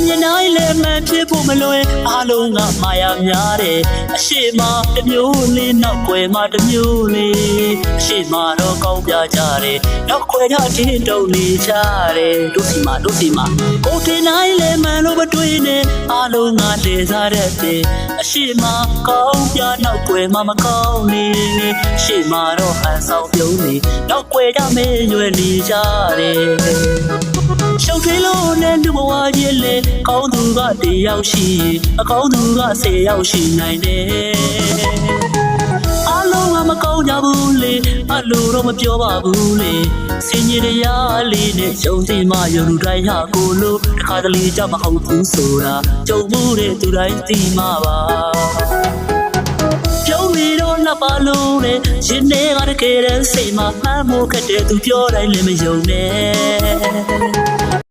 မြင်နိုင်လဲမှန်ဖြစ်ဖို့မလွယ်အားလုံးကမာယာများတယ်အရှိမတစ်မျိုးလေးနောက်ွယ်မှာတစ်မျိုးလေးအရှိမတော့ကောင်းပြကြတယ်နောက်ွယ်တော့တင်းတုံနေကြတယ်တို့စီမကိုတင်နိုင်လဲမှန်လို့မတွေ့နဲ့အားလုံးကလေစားတဲ့တယ်အရှိမကောင်းပြနောက်ွယ်မှာမကောင်းနေအရှိမတော့ဟန်ဆောင်ပြုံးနေနောက်ွယ်တော့မင်းရွယ်နေကြတယ်ရှုပ်ထွေးလို့နဲ့လူဘဝကြီးလေကောင်းသူကတယောက်ရှိအကောင်းသူက10ယောက်ရှိနိုင်တယ်အားလုံးကမကောင်းကြဘူးလေအလိုတော့မပြောပါဘူးလေစင်ကြီးတရားလေးနဲ့ယုံကြည်မှယုံလူတိုင်းဟာကိုလို့တစ်ခါတလေကြမဟုတ်ဘူးဆိုတာကြုံမှုတဲ့သူတိုင်းသိမှာပါပြုံးပြီးတော့လှပါလို့နဲ့ရှင်နေကတကယ်တမ်းစိတ်မှာမှန်းမို့ခက်တဲ့သူပြောတိုင်းလည်းမယုံနဲ့